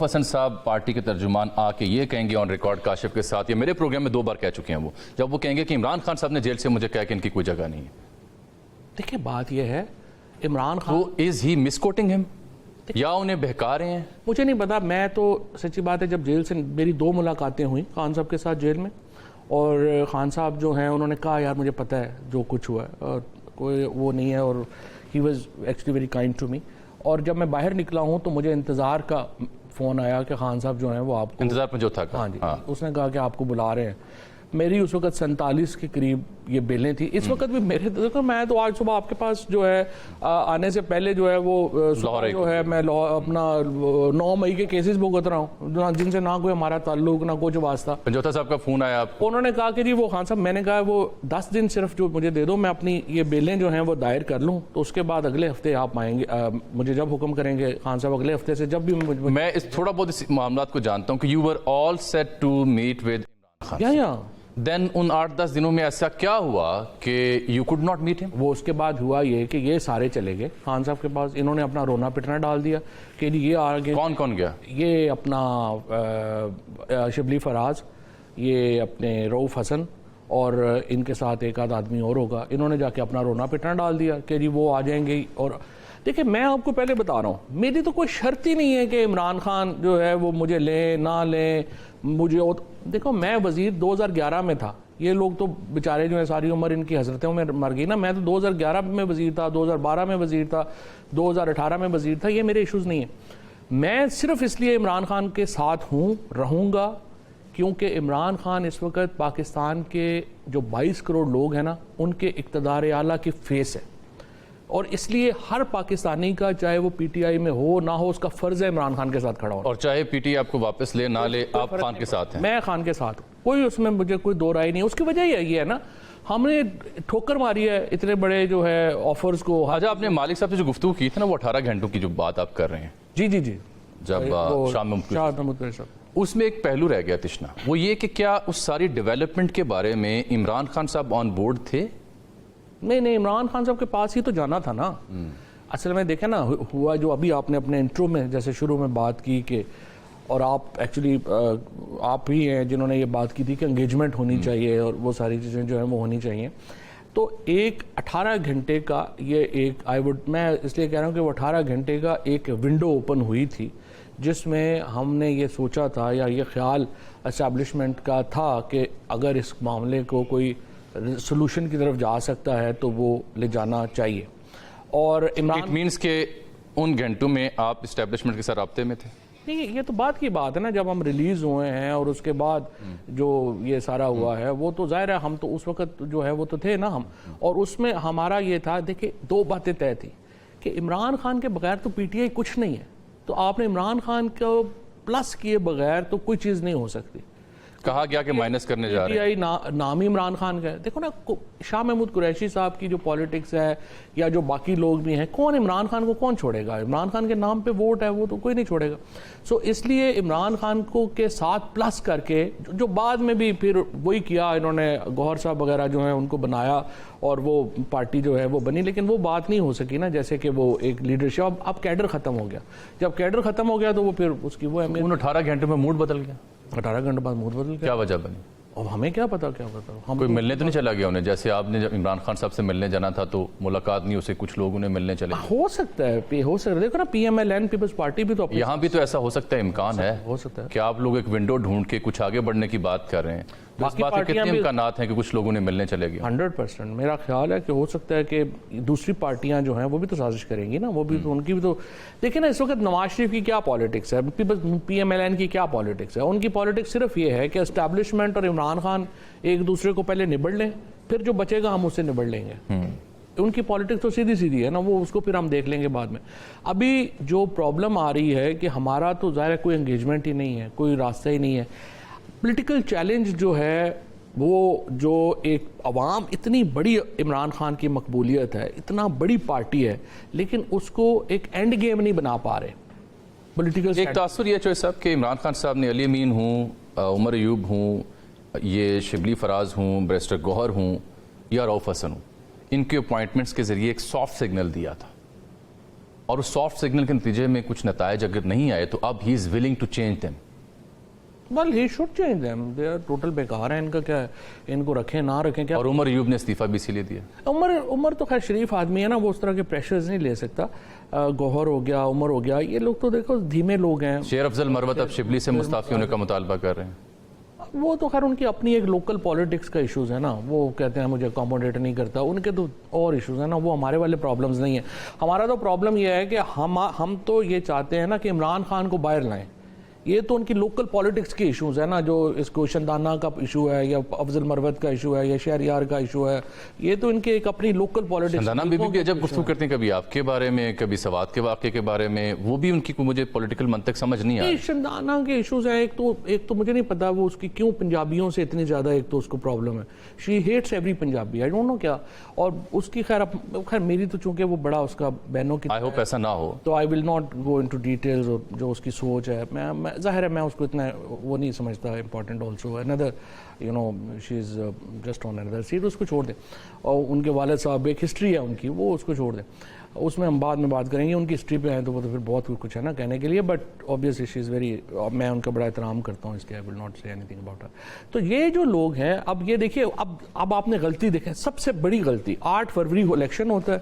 حسن صاحب پارٹی کے ترجمان آ کے یہ کہیں گے آن ریکارڈ کاشف کے ساتھ، یہ میرے پروگرام میں 2 بار کہہ چکے ہیں وہ، جب وہ کہیں گے کہ عمران خان صاحب نے جیل سے مجھے کہا کہ ان کی کوئی جگہ نہیں ہے. دیکھیں بات یہ ہے عمران خان تو از ہی مس کوٹنگ ہم یا انہیں بہکا رہے ہیں؟ مجھے نہیں پتا. میں تو سچی بات ہے جب جیل سے میری 2 ملاقاتیں ہوئیں خان صاحب کے ساتھ جیل میں، اور خان صاحب جو ہیں انہوں نے کہا یار مجھے پتہ ہے جو کچھ ہوا ہے اور کوئی وہ نہیں ہے، اور he was actually very kind to me. اور جب میں باہر نکلا ہوں تو مجھے انتظار کا فون آیا کہ خان صاحب جو ہیں وہ آپ کو انتظار میں جو تھا. ہاں جی اس نے کہا کہ آپ کو بلا رہے ہیں. میری اس وقت 47 کے قریب یہ بیلیں تھیں. اس وقت بھی میرے میں تو آج صبح آپ کے پاس جو ہے آنے سے پہلے جو ہے وہ جو ہے میں اپنا 9 مئی کے کیسز بھگت رہا ہوں جن سے نہ کوئی ہمارا تعلق نہ کچھ واسطہ. پنجوتا صاحب کا فون آیا آپ کو؟ انہوں نے کہا کہ جی وہ خان صاحب، میں نے کہا وہ 10 دن صرف جو مجھے دے دو، میں اپنی یہ بیلیں جو ہیں وہ دائر کر لوں، تو اس کے بعد اگلے ہفتے آپ آئیں گے، مجھے جب حکم کریں گے خان صاحب اگلے ہفتے سے جب بھی میں اس تھوڑا بہت اس معاملات کو جانتا ہوں کہ you were all set to meet with Imran Khan. یا دین ان 8-10 دنوں میں ایسا کیا ہوا کہ یو کوڈ ناٹ میٹ ہم؟ وہ اس کے بعد ہوا یہ کہ یہ سارے چلے گئے خان صاحب کے پاس. انہوں نے اپنا رونا پٹنا ڈال دیا کہ یہ آگے. کون کون گیا؟ یہ اپنا شبلی فراز، یہ اپنے رؤف حسن، اور ان کے ساتھ ایک آدھ آدمی اور ہوگا. انہوں نے جا کے اپنا رونا پٹنا ڈال دیا کہ جی وہ آ جائیں گے. اور دیکھیں میں آپ کو پہلے بتا رہا ہوں میری تو کوئی شرط ہی نہیں ہے کہ عمران خان جو ہے وہ مجھے لیں نہ لیں. مجھے دیکھو میں وزیر 2011 میں تھا. یہ لوگ تو بیچارے جو ہیں ساری عمر ان کی حضرتوں میں مر گئی نا. میں تو 2011 میں وزیر تھا، 2012 میں وزیر تھا، 2018 میں وزیر تھا. یہ میرے ایشوز نہیں ہیں. میں صرف اس لیے عمران خان کے ساتھ ہوں، رہوں گا، کیونکہ عمران خان اس وقت پاکستان کے جو 22 کروڑ لوگ ہیں نا ان کے اقتدار اعلیٰ کی فیس ہے. اور اس لیے ہر پاکستانی کا چاہے وہ پی ٹی آئی میں ہو نہ ہو اس کا فرض ہے عمران خان کے ساتھ کھڑا ہونا. اور چاہے پی ٹی آئی آپ کو واپس لے نہ لے آپ خان کے ساتھ ہیں؟ میں خان کے ساتھ ہوں، کوئی اس میں مجھے کوئی دو رائے نہیں. اس کی وجہ یہ ہے نا ہم نے ٹھوکر ماری ہے اتنے بڑے جو ہے آفرز کو. آج آپ نے مالک صاحب سے جو گفتگو کی تھی نا وہ 18 گھنٹوں کی جو بات آپ کر رہے ہیں، جی جی جی جب شام میں اس میں ایک پہلو رہ گیا تشنا، وہ یہ کہ کیا اس ساری ڈیولپمنٹ کے بارے میں عمران خان صاحب آن بورڈ تھے؟ نہیں عمران خان صاحب کے پاس ہی تو جانا تھا نا. اصل میں دیکھیں نا ہوا جو ابھی آپ نے اپنے انٹرو میں جیسے شروع میں بات کی کہ، اور آپ ایکچولی آپ ہی ہیں جنہوں نے یہ بات کی تھی کہ انگیجمنٹ ہونی چاہیے اور وہ ساری چیزیں جو ہیں وہ ہونی چاہیے. تو ایک 18 گھنٹے کا یہ ایک میں اس لیے کہہ رہا ہوں کہ وہ 18 گھنٹے کا ایک ونڈو اوپن ہوئی تھی جس میں ہم نے یہ سوچا تھا یا یہ خیال اسٹیبلشمنٹ کا تھا کہ اگر اس معاملے کو کوئی سلوشن کی طرف جا سکتا ہے تو وہ لے جانا چاہیے. اور اٹ مینس کہ ان گھنٹوں میں آپ اسٹیبلشمنٹ کے ساتھ رابطے میں تھے؟ نہیں، یہ تو بات کی بات ہے نا. جب ہم ریلیز ہوئے ہیں اور اس کے بعد جو یہ سارا ہوا ہے وہ تو ظاہر ہے ہم تو اس وقت جو ہے وہ تو تھے نا ہم. اور اس میں ہمارا یہ تھا، دیکھیں 2 باتیں طے تھی کہ عمران خان کے بغیر تو پی ٹی آئی کچھ نہیں ہے. تو آپ نے عمران خان کو پلس کیے بغیر تو کوئی چیز نہیں ہو سکتی. کہا گیا کہ مائنس کرنے جا رہے ہیں. نام ہی عمران خان کا ہے. دیکھو نا شاہ محمود قریشی صاحب کی جو پالیٹکس ہے یا جو باقی لوگ بھی ہیں، کون عمران خان کو کون چھوڑے گا؟ عمران خان کے نام پہ ووٹ ہے وہ تو کوئی نہیں چھوڑے گا. سو اس لیے عمران خان کو کے ساتھ پلس کر کے جو بعد میں بھی پھر وہی کیا انہوں نے، گوہر صاحب وغیرہ جو ہیں ان کو بنایا اور وہ پارٹی جو ہے وہ بنی. لیکن وہ بات نہیں ہو سکی نا جیسے کہ وہ ایک لیڈرشپ. اب کیڈر ختم ہو گیا. جب کیڈر ختم ہو گیا تو وہ پھر اس کی وہ اہمیت. 18 گھنٹوں میں موڈ بدل گیا. 18 گھنٹے بعد موڈ بدل گیا. کیا وجہ بنی؟ اب ہمیں کیا پتا ہم کوئی ملنے تو نہیں چلا گیا انہیں؟ جیسے آپ نے جب عمران خان صاحب سے ملنے جانا تھا تو ملاقات نہیں، اسے کچھ لوگ انہیں ملنے چلے. ہو سکتا ہے دیکھو نا P M L N Peoples Party بھی تو یہاں بھی تو ایسا ہو سکتا ہے، امکان ہے ہو سکتا ہے کہ آپ لوگ ایک ونڈو ڈھونڈ کے کچھ آگے بڑھنے کی بات کر رہے ہیں. اس بات کے کتنے امکانات ہیں کہ کچھ لوگوں نے ملنے چلے گئے؟ 100% میرا خیال ہے کہ ہو سکتا ہے کہ دوسری پارٹیاں جو ہیں وہ بھی تو سازش کریں گی نا. وہ بھی تو ان کی بھی تو دیکھیں نا اس وقت نواز شریف کی کیا پالیٹکس ہے، پی ایم ایل این کی کیا پالیٹکس ہے. ان کی پالیٹکس صرف یہ ہے کہ اسٹیبلشمنٹ اور عمران خان ایک دوسرے کو پہلے نبڑ لیں، پھر جو بچے گا ہم اس سے نبڑ لیں گے. ان کی پالیٹکس تو سیدھی سیدھی ہے نا، وہ اس کو پھر ہم دیکھ لیں گے بعد میں. ابھی جو پرابلم آ رہی ہے کہ ہمارا تو ظاہر کوئی انگیجمنٹ ہی نہیں ہے، کوئی راستہ ہی نہیں ہے. پولیٹیکل چیلنج جو ہے وہ جو ایک عوام اتنی بڑی عمران خان کی مقبولیت ہے، اتنا بڑی پارٹی ہے، لیکن اس کو ایک اینڈ گیم نہیں بنا پا رہے پولیٹیکل. ایک تاثر یہ چوہے صاحب کہ عمران خان صاحب نے علی امین ہوں، عمر ایوب ہوں، یہ شبلی فراز ہوں، بیرسٹر گوہر ہوں یا رؤف حسن ہوں، ان کے اپوائنٹمنٹس کے ذریعے ایک سافٹ سگنل دیا تھا. اور اس سافٹ سگنل کے نتیجے میں کچھ نتائج اگر نہیں آئے تو اب he is willing to change them. well he should change them, they are total بیکار ہیں. ان کا کیا ہے, ان کو رکھیں نہ رکھیں کیا. اور عمر ایوب نے استعفیٰ بھی اسی لیے دیا. عمر تو خیر شریف آدمی ہے نا, وہ اس طرح کے پریشرز نہیں لے سکتا. گوہر ہو گیا, عمر ہو گیا, یہ لوگ تو دیکھو دھیمے لوگ ہیں. شیر افضل مروت اب شبلی سے مستعفی ہونے کا مطالبہ کر رہے ہیں. وہ تو خیر ان کی اپنی ایک لوکل پالیٹکس کا ایشوز ہے نا, وہ کہتے ہیں مجھے اکاموڈیٹ نہیں کرتا, ان کے تو اور ایشوز ہیں نا, وہ ہمارے والے پرابلمز نہیں ہیں. ہمارا تو پرابلم یہ ہے کہ ہم تو یہ چاہتے ہیں نا کہ عمران خان کو باہر لائیں. یہ تو ان کی لوکل پالیٹکس کے ایشوز ہیں نا, جو اس کو شندانہ کا ایشو ہے یا افضل مروت کا ایشو ہے یا شہریار کا ایشو ہے, یہ تو ان کے ایک اپنی لوکل پالیٹکس. شندانہ بھی جب گفتگو کرتے ہیں کبھی آپ کے بارے میں, کبھی سوات کے واقعے کے بارے میں, وہ بھی ان کی مجھے پولیٹیکل منطق سمجھ نہیں آئی. شندانہ کے ایشوز ہیں. ایک تو مجھے نہیں پتا وہ اس کی کیوں پنجابیوں سے اتنی زیادہ, ایک تو اس کو پرابلم ہے, she hates every Punjabi, I don't know کیا. اور اس کی خیر میری تو چونکہ وہ بڑا اس کا بہنوں کی, آئی ہوپ ایسا نہ ہو, تو I will not go into details. جو اس کی سوچ ہے, میں ظاہر ہے میں اس کو اتنا وہ نہیں سمجھتا امپورٹنٹ. آلسو اندر شی از جسٹ آن اندر سیٹ, اس کو چھوڑ دیں. اور ان کے والد صاحب ایک ہسٹری ہے ان کی, وہ اس کو چھوڑ دیں, اس میں ہم بعد میں بات کریں گے. ان کی ہسٹری پہ ہیں تو وہ تو پھر بہت کچھ ہے نا کہنے کے لیے, but obviously she is very, میں ان کا بڑا احترام کرتا ہوں اس کے, آئی ول ناٹ سے اینی تھنگ اباؤٹ ہر. تو یہ جو لوگ ہیں, اب یہ دیکھیے, اب آپ نے غلطی دیکھیں, سب سے بڑی غلطی, 8 فروری کو الیکشن ہوتا ہے,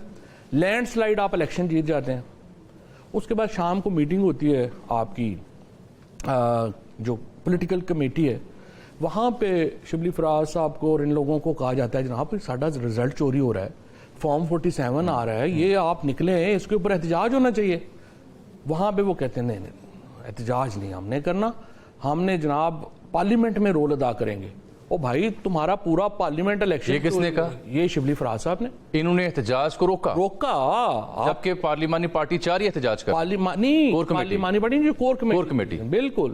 لینڈ سلائڈ آپ الیکشن جیت جاتے ہیں. اس کے بعد شام کو میٹنگ ہوتی ہے آپ کی جو پولیٹیکل کمیٹی ہے, وہاں پہ شبلی فراز صاحب کو اور ان لوگوں کو کہا جاتا ہے جناب ساڈا رزلٹ چوری ہو رہا ہے, فارم 47 آ رہا ہے, یہ آپ نکلے ہیں, اس کے اوپر احتجاج ہونا چاہیے. وہاں پہ وہ کہتے ہیں نہیں احتجاج نہیں ہم نے کرنا, ہم نے جناب پارلیمنٹ میں رول ادا کریں گے. او بھائی تمہارا پورا پارلیمنٹ الیکشن, یہ کس نے کہا؟ یہ شبلی فراز صاحب نے. انہوں نے احتجاج کو روکا, جبکہ پارلیمانی پارٹی چاہ رہی ہے احتجاج کر, پارلیمانی پارٹی جو کور کمیٹی, بالکل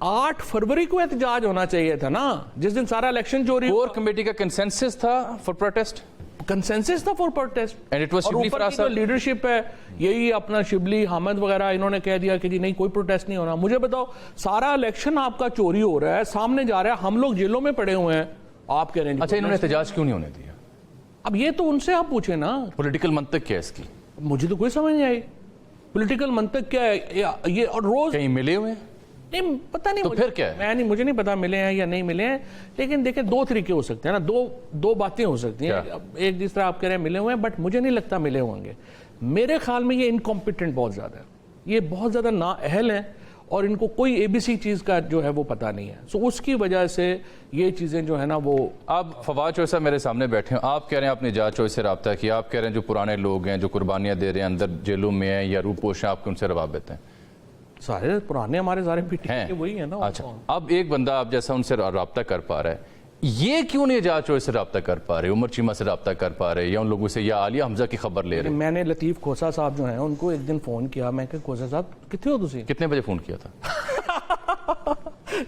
8 فروری کو احتجاج ہونا چاہیے تھا نا, جس دن سارا الیکشن چوری. کور کمیٹی کا کنسنسس تھا فار پروٹیسٹ, کنسنسس تھا for protest, and it was Shibli Faraz صاحب. لیڈرشپ ہے یہی اپنا شبلی حامد وغیرہ, انہوں نے کہہ دیا کہ جی نہیں کوئی پروٹیسٹ نہیں ہونا. مجھے بتاؤ سارا الیکشن آپ کا چوری ہو رہا ہے, سامنے جا رہا ہے, ہم لوگ جیلوں میں پڑے ہوئے ہیں, آپ کہہ رہے ہیں اچھا انہوں نے احتجاج کیوں نہیں ہونے دیا؟ اب یہ تو ان سے آپ پوچھیں نا, پولیٹیکل منطق کیا ہے اس کی؟ مجھے تو کوئی سمجھ نہیں آئی پولیٹیکل منطق کیا ہے. یہ اور روز کہیں ملے ہوئے ہیں, نہیں پتہ نہیں, تو پھر کیا ہے؟ مجھے نہیں پتا ملے ہیں یا نہیں ملے ہیں, لیکن دیکھیں 2 طریقے ہو سکتے ہیں نا, دو باتیں ہو سکتی ہیں. ایک جس طرح آپ کہہ رہے ہیں ملے ہوئے ہیں, بٹ مجھے نہیں لگتا ملے ہوں گے. میرے خیال میں یہ انکمپیٹنٹ بہت زیادہ ہے, یہ بہت زیادہ نااہل ہیں, اور ان کو کوئی ABC چیز کا جو ہے وہ پتہ نہیں ہے. سو اس کی وجہ سے یہ چیزیں جو ہے نا وہ. اب فواد چوہے صاحب میرے سامنے بیٹھے ہیں, آپ کہہ رہے ہیں آپ نے جاج چوہے سے رابطہ کیا, آپ کہہ رہے ہیں جو پرانے لوگ ہیں جو قربانیاں دے رہے ہیں اندر جیلوں میں ہیں یا روپوش ہیں, آپ کے ان سے روابط ہیں؟ سارے پرانے ہمارے سارے ہیں وہی ہیں نا. اچھا اب ایک بندہ آپ جیسا ان سے رابطہ کر پا رہا ہے, یہ کیوں نہیں جاج چوہے سے رابطہ کر پا رہے, عمر چیمہ سے رابطہ کر پا رہے, یا ان لوگوں سے یا عالیہ حمزہ کی خبر لے رہے؟ میں نے لطیف کھوسا صاحب جو ہیں ان کو ایک دن فون کیا, میں کہ کھوسا صاحب کتنے ہو تسی؟ کتنے بجے فون کیا تھا؟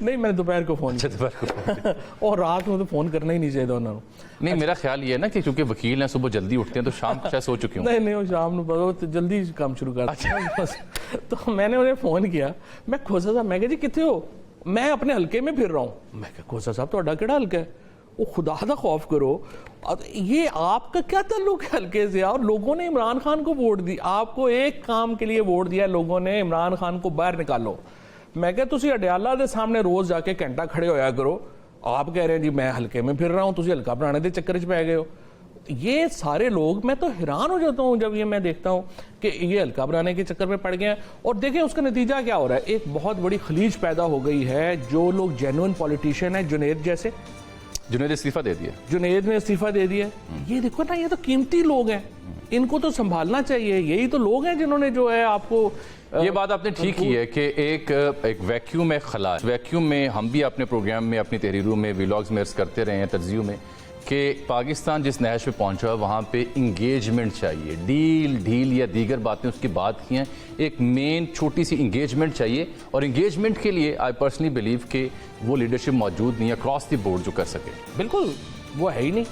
نہیں میں نے دوپہر کو فون کیا, اور رات میں تو فون کرنا ہی نہیں چاہیے انہوں نے. نہیں میرا خیال یہ ہے نا کہ چونکہ وکیل ہیں صبح جلدی اٹھتے ہیں تو شام کو شاید سو چکے ہوں. نہیں وہ شام کو جلدی کام شروع کرتے ہیں. تو میں نے انہیں فون کیا, میں کھوسا صاحب, میں کہ جی کتنے ہو, میں اپنے حلقے میں پھر رہا ہوں. میں کہ کھوسا صاحب تو کیڑا حلقہ ہے؟ وہ خدا دا خوف کرو, یہ آپ کا کیا تعلق ہے حلقے سے؟ اور لوگوں نے عمران خان کو ووٹ دی, آپ کو ایک کام کے لیے ووٹ دیا لوگوں نے, عمران خان کو باہر نکالو. میں کہ تسی اڈیالہ دے سامنے روز جا کے گھنٹہ کھڑے ہویا کرو, آپ کہہ رہے ہیں جی میں حلقے میں پھر رہا ہوں, تسی حلقہ بنانے دے چکر پہ گئے ہو. یہ سارے لوگ, میں تو حیران ہو جاتا ہوں جب یہ میں دیکھتا ہوں کہ یہ حلقہ بنانے کے چکر میں پڑ گئے ہیں. اور دیکھیں اس کا نتیجہ کیا ہو رہا ہے, ایک بہت بڑی خلیج پیدا ہو گئی ہے. جو لوگ جینوئن پولیٹیشین ہیں, جنید جیسے, جنید استعفیٰ دے دیا, جنید نے استعفیٰ دے دیا. یہ دیکھو نا, یہ تو قیمتی لوگ ہیں, ان کو تو سنبھالنا چاہیے. یہی تو لوگ ہیں جنہوں نے جو ہے آپ کو. یہ بات آپ نے ٹھیک کی ہے کہ ایک ویکیوم ہے خلا, ویکیوم میں ہم بھی اپنے پروگرام میں اپنی تحریروں میں ویلاگز میں عرض کرتے رہے ہیں, تجزیوں میں, کہ پاکستان جس نہج پہ پہنچا وہاں پہ انگیجمنٹ چاہیے. ڈھیل یا دیگر باتیں اس کی بات کی ہیں, ایک مین چھوٹی سی انگیجمنٹ چاہیے. اور انگیجمنٹ کے لیے آئی پرسنلی بلیو کہ وہ لیڈرشپ موجود نہیں ہے اکراس دی بورڈ جو کر سکے. بالکل وہ ہے ہی نہیں,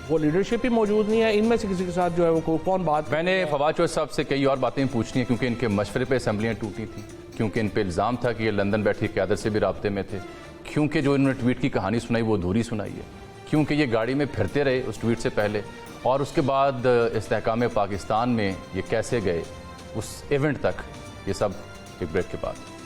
وہ لیڈرشپ ہی موجود نہیں ہے. ان میں سے کسی کے ساتھ جو ہے وہ کون بات. میں نے فواد چوہے صاحب سے کئی اور باتیں پوچھنی ہیں کیونکہ ان کے مشورے پہ اسمبلیاں ٹوٹی تھیں, کیونکہ ان پہ الزام تھا کہ یہ لندن بیٹھی قیادت سے بھی رابطے میں تھے, کیونکہ جو انہوں نے ٹویٹ کی کہانی سنائی وہ ادھوری سنائی ہے, کیونکہ یہ گاڑی میں پھرتے رہے اس ٹویٹ سے پہلے, اور اس کے بعد استحکام پاکستان میں یہ کیسے گئے, اس ایونٹ تک. یہ سب ایک بریک کے بعد.